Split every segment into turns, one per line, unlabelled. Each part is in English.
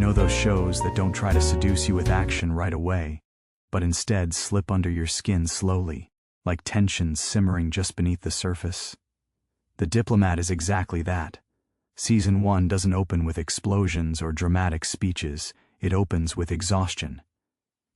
know those shows that don't try to seduce you with action right away, but instead slip under your skin slowly, like tensions simmering just beneath the surface? The Diplomat is exactly that. Season 1 doesn't open with explosions or dramatic speeches, it opens with exhaustion.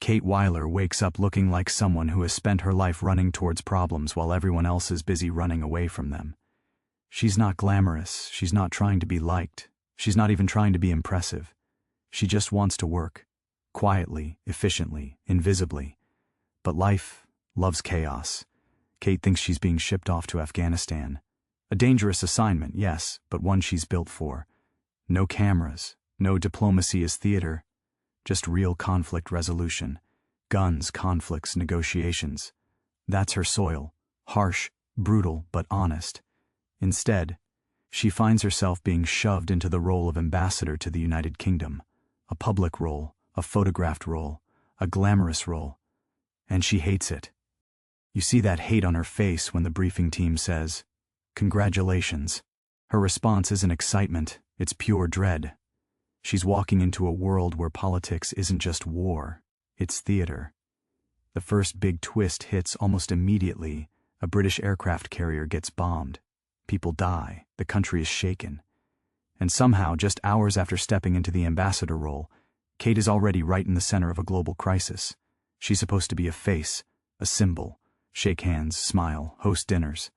Kate Wyler wakes up looking like someone who has spent her life running towards problems while everyone else is busy running away from them. She's not glamorous, she's not trying to be liked, she's not even trying to be impressive. She just wants to work, quietly, efficiently, invisibly. But life loves chaos. Kate thinks she's being shipped off to Afghanistan. A dangerous assignment, yes, but one she's built for. No cameras, no diplomacy as theater, just real conflict resolution. Guns, conflicts, negotiations. That's her soil, harsh, brutal, but honest. Instead, she finds herself being shoved into the role of ambassador to the United Kingdom. A public role, a photographed role, a glamorous role. And she hates it. You see that hate on her face when the briefing team says, "Congratulations." Her response isn't excitement, it's pure dread. She's walking into a world where politics isn't just war, it's theater. The first big twist hits almost immediately. A British aircraft carrier gets bombed. People die, the country is shaken. And somehow, just hours after stepping into the ambassador role, Kate is already right in the center of a global crisis. She's supposed to be a face, a symbol, shake hands, smile, host dinners.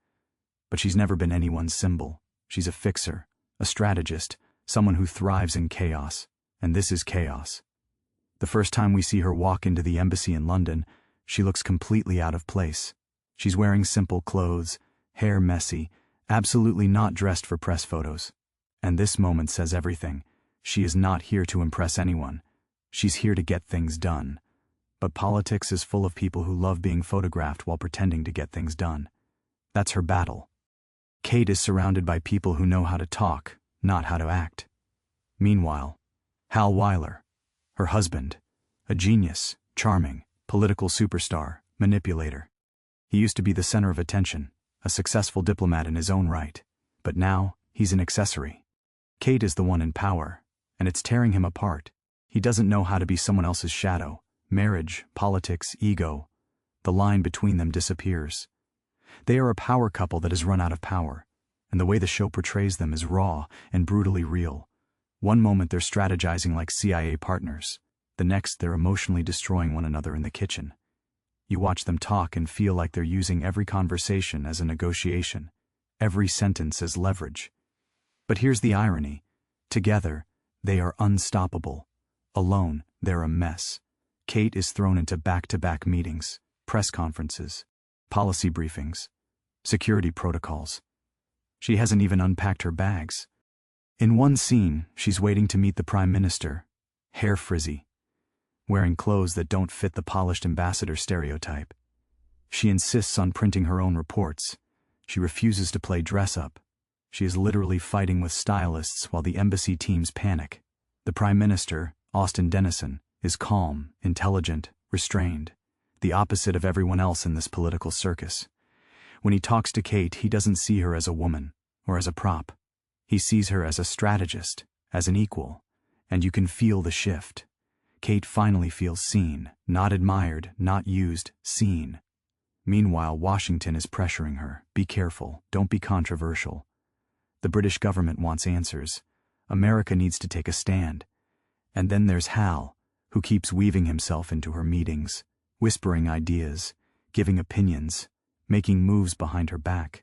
But she's never been anyone's symbol. She's a fixer, a strategist, someone who thrives in chaos. And this is chaos. The first time we see her walk into the embassy in London, she looks completely out of place. She's wearing simple clothes, hair messy, absolutely not dressed for press photos. And this moment says everything. She is not here to impress anyone. She's here to get things done. But politics is full of people who love being photographed while pretending to get things done. That's her battle. Kate is surrounded by people who know how to talk, not how to act. Meanwhile, Hal Wyler, her husband, a genius, charming, political superstar, manipulator. He used to be the center of attention, a successful diplomat in his own right. But now, he's an accessory. Kate is the one in power, and it's tearing him apart. He doesn't know how to be someone else's shadow. Marriage, politics, ego. The line between them disappears. They are a power couple that has run out of power, and the way the show portrays them is raw and brutally real. One moment they're strategizing like CIA partners. The next they're emotionally destroying one another in the kitchen. You watch them talk and feel like they're using every conversation as a negotiation, every sentence as leverage. But here's the irony. Together, they are unstoppable. Alone, they're a mess. Kate is thrown into back-to-back meetings, press conferences, policy briefings, security protocols. She hasn't even unpacked her bags. In one scene, she's waiting to meet the Prime Minister, hair frizzy, wearing clothes that don't fit the polished ambassador stereotype. She insists on printing her own reports. She refuses to play dress-up. She is literally fighting with stylists while the embassy teams panic. The Prime Minister, Austin Dennison, is calm, intelligent, restrained, the opposite of everyone else in this political circus. When he talks to Kate, he doesn't see her as a woman or as a prop. He sees her as a strategist, as an equal, and you can feel the shift. Kate finally feels seen, not admired, not used, seen. Meanwhile, Washington is pressuring her. Be careful, don't be controversial. The British government wants answers. America needs to take a stand. And then there's Hal, who keeps weaving himself into her meetings, whispering ideas, giving opinions, making moves behind her back.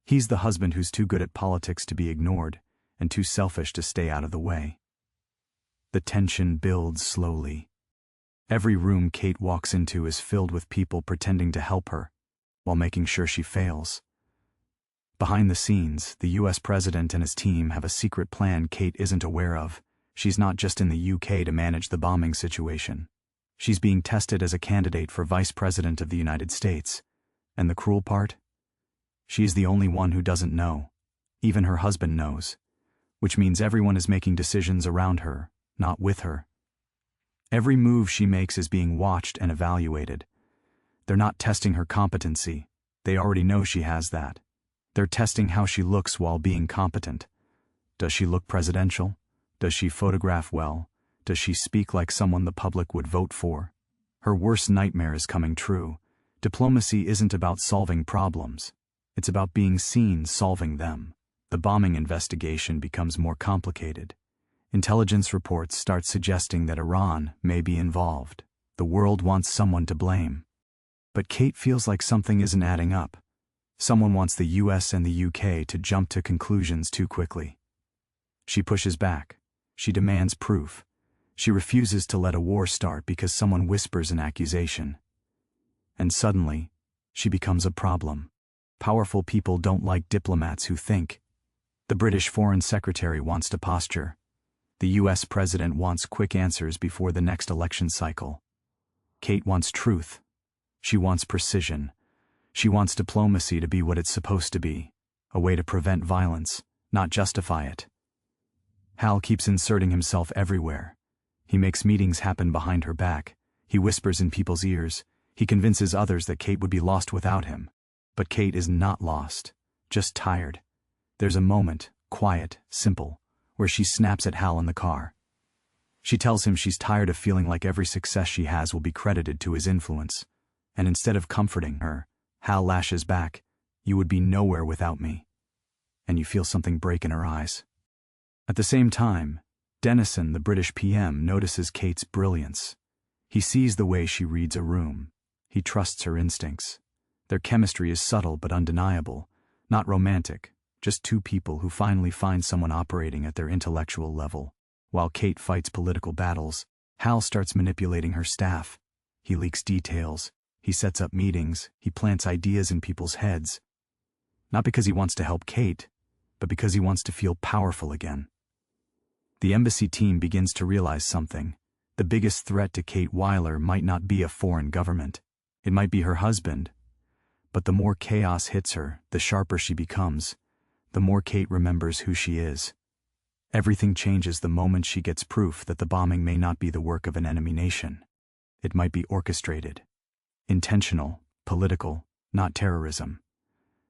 He's the husband who's too good at politics to be ignored and too selfish to stay out of the way. The tension builds slowly. Every room Kate walks into is filled with people pretending to help her while making sure she fails. Behind the scenes, the US president and his team have a secret plan Kate isn't aware of. She's not just in the UK to manage the bombing situation. She's being tested as a candidate for Vice President of the United States. And the cruel part? She's the only one who doesn't know. Even her husband knows. Which means everyone is making decisions around her, not with her. Every move she makes is being watched and evaluated. They're not testing her competency. They already know she has that. They're testing how she looks while being competent. Does she look presidential? Does she photograph well? Does she speak like someone the public would vote for? Her worst nightmare is coming true. Diplomacy isn't about solving problems. It's about being seen solving them. The bombing investigation becomes more complicated. Intelligence reports start suggesting that Iran may be involved. The world wants someone to blame. But Kate feels like something isn't adding up. Someone wants the US and the UK to jump to conclusions too quickly. She pushes back. She demands proof. She refuses to let a war start because someone whispers an accusation. And suddenly, she becomes a problem. Powerful people don't like diplomats who think. The British Foreign Secretary wants to posture. The US President wants quick answers before the next election cycle. Kate wants truth. She wants precision. She wants diplomacy to be what it's supposed to be, a way to prevent violence, not justify it. Hal keeps inserting himself everywhere. He makes meetings happen behind her back. He whispers in people's ears. He convinces others that Kate would be lost without him. But Kate is not lost, just tired. There's a moment, quiet, simple, where she snaps at Hal in the car. She tells him she's tired of feeling like every success she has will be credited to his influence. And instead of comforting her, Hal lashes back, "You would be nowhere without me." And you feel something break in her eyes. At the same time, Dennison, the British PM, notices Kate's brilliance. He sees the way she reads a room. He trusts her instincts. Their chemistry is subtle but undeniable, not romantic, just two people who finally find someone operating at their intellectual level. While Kate fights political battles, Hal starts manipulating her staff. He leaks details. He sets up meetings. He plants ideas in people's heads. Not because he wants to help Kate, but because he wants to feel powerful again. The embassy team begins to realize something. The biggest threat to Kate Wyler might not be a foreign government. It might be her husband. But the more chaos hits her, the sharper she becomes. The more Kate remembers who she is. Everything changes the moment she gets proof that the bombing may not be the work of an enemy nation. It might be orchestrated. Intentional, political, not terrorism.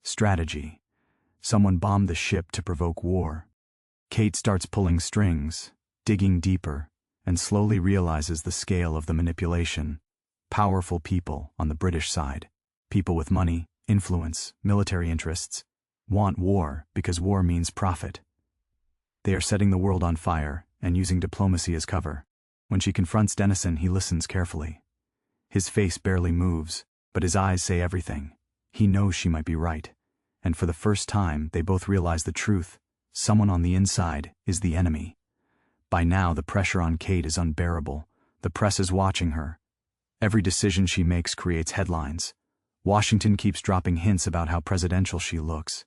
Strategy. Someone bombed the ship to provoke war. Kate starts pulling strings, digging deeper, and slowly realizes the scale of the manipulation. Powerful people on the British side, people with money, influence, military interests, want war because war means profit. They are setting the world on fire and using diplomacy as cover. When she confronts Dennison, he listens carefully. His face barely moves, but his eyes say everything. He knows she might be right. And for the first time, they both realize the truth. Someone on the inside is the enemy. By now, the pressure on Kate is unbearable. The press is watching her. Every decision she makes creates headlines. Washington keeps dropping hints about how presidential she looks.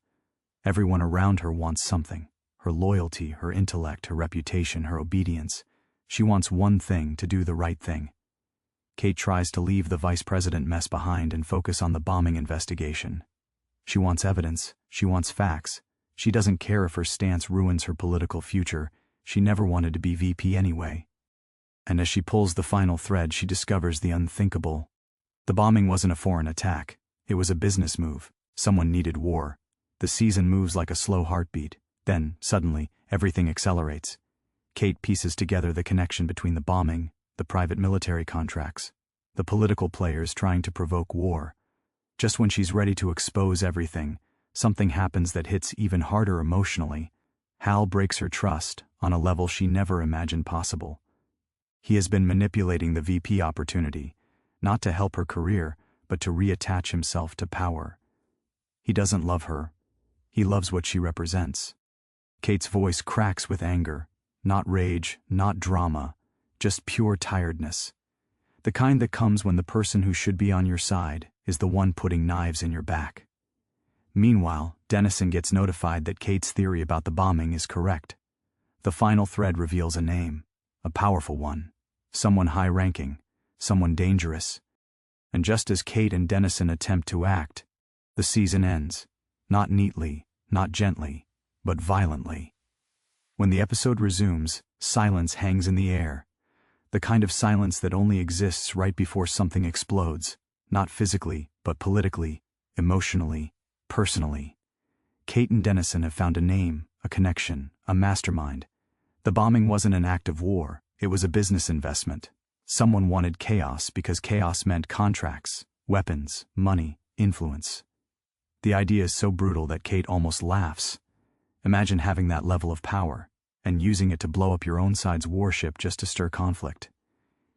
Everyone around her wants something. Her loyalty, her intellect, her reputation, her obedience. She wants one thing: to do the right thing. Kate tries to leave the vice president mess behind and focus on the bombing investigation. She wants evidence. She wants facts. She doesn't care if her stance ruins her political future. She never wanted to be VP anyway. And as she pulls the final thread, she discovers the unthinkable. The bombing wasn't a foreign attack. It was a business move. Someone needed war. The season moves like a slow heartbeat. Then, suddenly, everything accelerates. Kate pieces together the connection between the bombing, the private military contracts, the political players trying to provoke war. Just when she's ready to expose everything, something happens that hits even harder emotionally. Hal breaks her trust on a level she never imagined possible. He has been manipulating the VP opportunity, not to help her career, but to reattach himself to power. He doesn't love her. He loves what she represents. Kate's voice cracks with anger. Not rage, not drama, just pure tiredness. The kind that comes when the person who should be on your side is the one putting knives in your back. Meanwhile, Dennison gets notified that Kate's theory about the bombing is correct. The final thread reveals a name, a powerful one, someone high-ranking, someone dangerous. And just as Kate and Dennison attempt to act, the season ends, not neatly, not gently, but violently. When the episode resumes, silence hangs in the air. The kind of silence that only exists right before something explodes, not physically, but politically, emotionally, personally. Kate and Dennison have found a name, a connection, a mastermind. The bombing wasn't an act of war, It was a business investment. Someone wanted chaos because chaos meant contracts, weapons, money, influence. The idea is so brutal that Kate almost laughs. Imagine having that level of power, and using it to blow up your own side's warship just to stir conflict.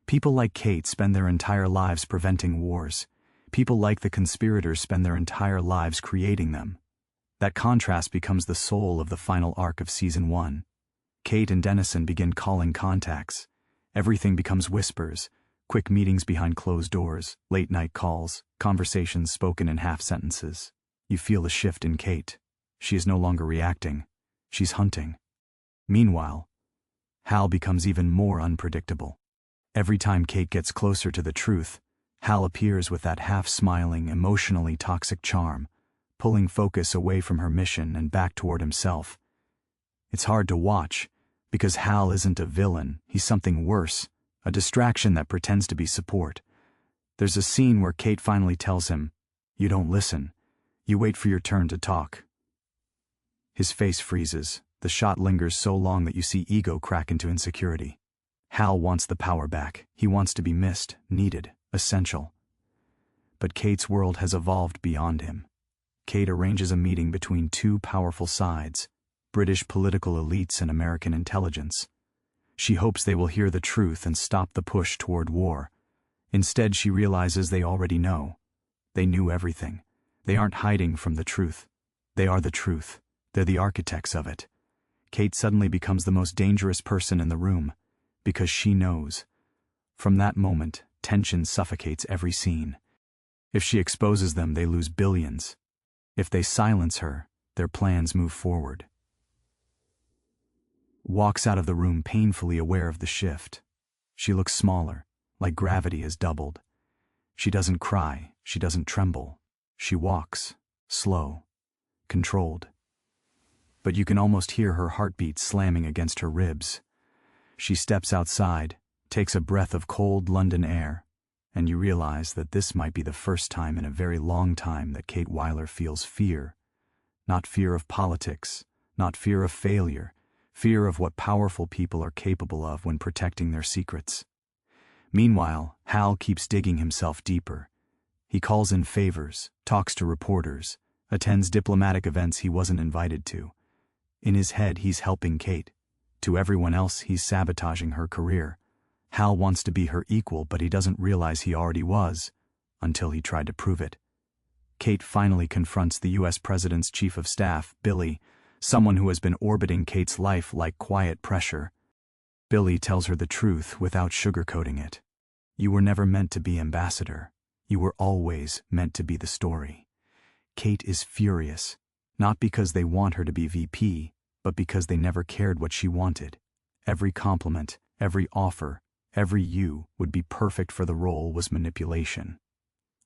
People like Kate spend their entire lives preventing wars. People like the conspirators spend their entire lives creating them. That contrast becomes the soul of the final arc of Season 1. Kate and Dennison begin calling contacts. Everything becomes whispers, quick meetings behind closed doors, late-night calls, conversations spoken in half-sentences. You feel a shift in Kate. She is no longer reacting. She's hunting. Meanwhile, Hal becomes even more unpredictable. Every time Kate gets closer to the truth, Hal appears with that half-smiling, emotionally toxic charm, pulling focus away from her mission and back toward himself. It's hard to watch, because Hal isn't a villain, he's something worse, a distraction that pretends to be support. There's a scene where Kate finally tells him, "You don't listen. You wait for your turn to talk." His face freezes. The shot lingers so long that you see ego crack into insecurity. Hal wants the power back. He wants to be missed, needed, essential. But Kate's world has evolved beyond him. Kate arranges a meeting between two powerful sides, British political elites and American intelligence. She hopes they will hear the truth and stop the push toward war. Instead, she realizes they already know. They knew everything. They aren't hiding from the truth. They are the truth. They're the architects of it. Kate suddenly becomes the most dangerous person in the room, because she knows. From that moment, tension suffocates every scene. If she exposes them, they lose billions. If they silence her, their plans move forward. Walks out of the room painfully aware of the shift. She looks smaller, like gravity has doubled. She doesn't cry, she doesn't tremble. She walks, slow, controlled. But you can almost hear her heartbeat slamming against her ribs. She steps outside, takes a breath of cold London air, and you realize that this might be the first time in a very long time that Kate Wyler feels fear. Not fear of politics, not fear of failure, fear of what powerful people are capable of when protecting their secrets. Meanwhile, Hal keeps digging himself deeper. He calls in favors, talks to reporters, attends diplomatic events he wasn't invited to. In his head, he's helping Kate. To everyone else, he's sabotaging her career. Hal wants to be her equal, but he doesn't realize he already was, until he tried to prove it. Kate finally confronts the U.S. President's Chief of Staff, Billy, someone who has been orbiting Kate's life like quiet pressure. Billy tells her the truth without sugarcoating it. You were never meant to be ambassador. You were always meant to be the story. Kate is furious, not because they want her to be VP, but because they never cared what she wanted. Every compliment, every offer, every "you" would be perfect for the role was manipulation.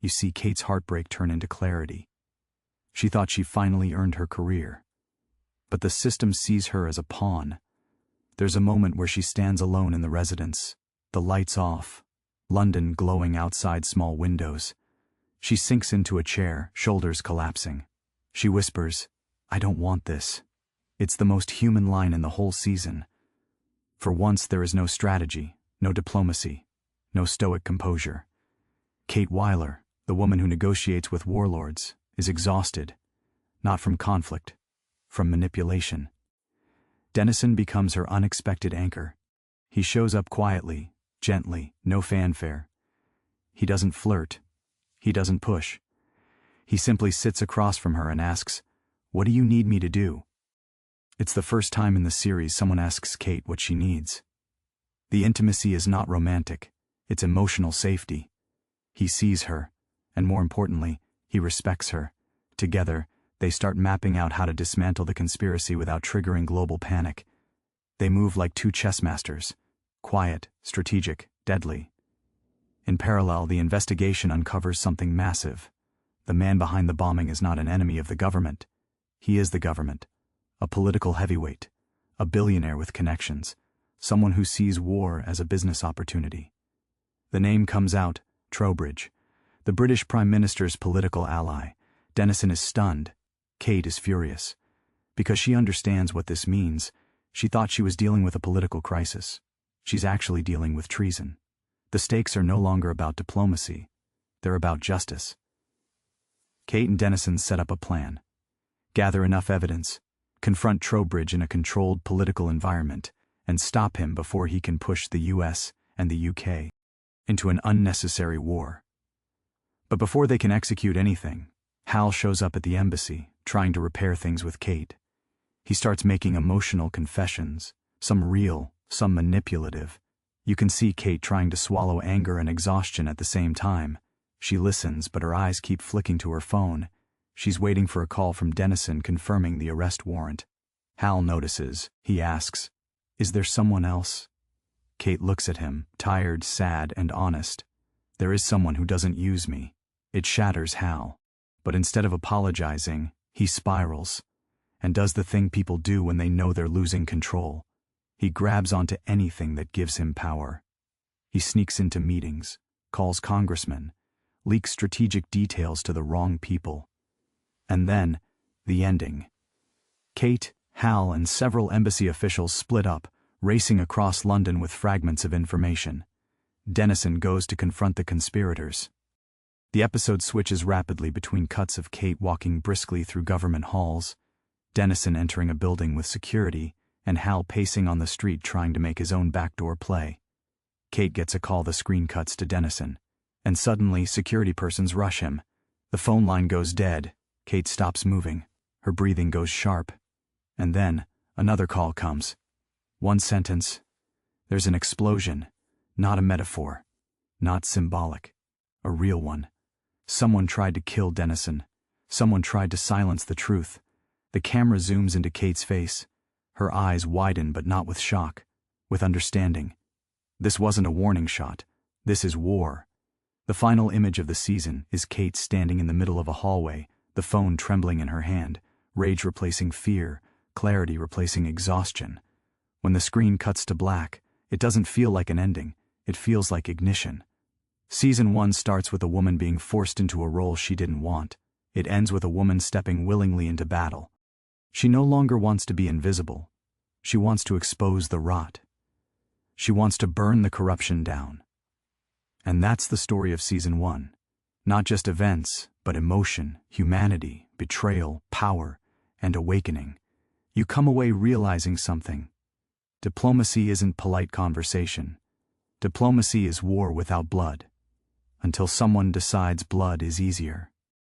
You see Kate's heartbreak turn into clarity. She thought she finally earned her career. But the system sees her as a pawn. There's a moment where she stands alone in the residence, the lights off, London glowing outside small windows. She sinks into a chair, shoulders collapsing. She whispers, "I don't want this." It's the most human line in the whole season. For once, there is no strategy, no diplomacy, no stoic composure. Kate Wyler, the woman who negotiates with warlords, is exhausted, not from conflict, from manipulation. Dennison becomes her unexpected anchor. He shows up quietly, gently, no fanfare. He doesn't flirt. He doesn't push. He simply sits across from her and asks, "What do you need me to do?" It's the first time in the series someone asks Kate what she needs. The intimacy is not romantic, it's emotional safety. He sees her, and more importantly, he respects her. Together, they start mapping out how to dismantle the conspiracy without triggering global panic. They move like two chess masters, quiet, strategic, deadly. In parallel, the investigation uncovers something massive. The man behind the bombing is not an enemy of the government. He is the government, a political heavyweight, a billionaire with connections, someone who sees war as a business opportunity. The name comes out, Trowbridge, the British Prime Minister's political ally. Dennison is stunned. Kate is furious. Because she understands what this means, she thought she was dealing with a political crisis. she's actually dealing with treason. The stakes are no longer about diplomacy. They're about justice. Kate and Dennison set up a plan. Gather enough evidence, confront Trowbridge in a controlled political environment, and stop him before he can push the US and the UK into an unnecessary war. But before they can execute anything, Hal shows up at the embassy, trying to repair things with Kate. He starts making emotional confessions, some real, some manipulative. You can see Kate trying to swallow anger and exhaustion at the same time. She listens, but her eyes keep flicking to her phone. She's waiting for a call from Dennison confirming the arrest warrant. Hal notices. He asks, "Is there someone else?" Kate looks at him, tired, sad, and honest. "There is someone who doesn't use me." It shatters Hal. But instead of apologizing, he spirals and does the thing people do when they know they're losing control. He grabs onto anything that gives him power. He sneaks into meetings, calls congressmen, leaks strategic details to the wrong people. And then, the ending. Kate, Hal, and several embassy officials split up, racing across London with fragments of information. Dennison goes to confront the conspirators. The episode switches rapidly between cuts of Kate walking briskly through government halls, Dennison entering a building with security, and Hal pacing on the street trying to make his own backdoor play. Kate gets a call. The screen cuts to Dennison, and suddenly security persons rush him. The phone line goes dead. Kate stops moving. Her breathing goes sharp. And then, another call comes. One sentence. There's an explosion. Not a metaphor. Not symbolic. A real one. Someone tried to kill Dennison. Someone tried to silence the truth. The camera zooms into Kate's face. Her eyes widen, but not with shock, with understanding. This wasn't a warning shot. This is war. The final image of the season is Kate standing in the middle of a hallway, the phone trembling in her hand, rage replacing fear, clarity replacing exhaustion. When the screen cuts to black, it doesn't feel like an ending. It feels like ignition. Season 1 starts with a woman being forced into a role she didn't want. It ends with a woman stepping willingly into battle. She no longer wants to be invisible. She wants to expose the rot. She wants to burn the corruption down. And that's the story of Season 1. Not just events, but emotion, humanity, betrayal, power, and awakening. You come away realizing something. Diplomacy isn't polite conversation. Diplomacy is war without blood. Until someone decides blood is easier.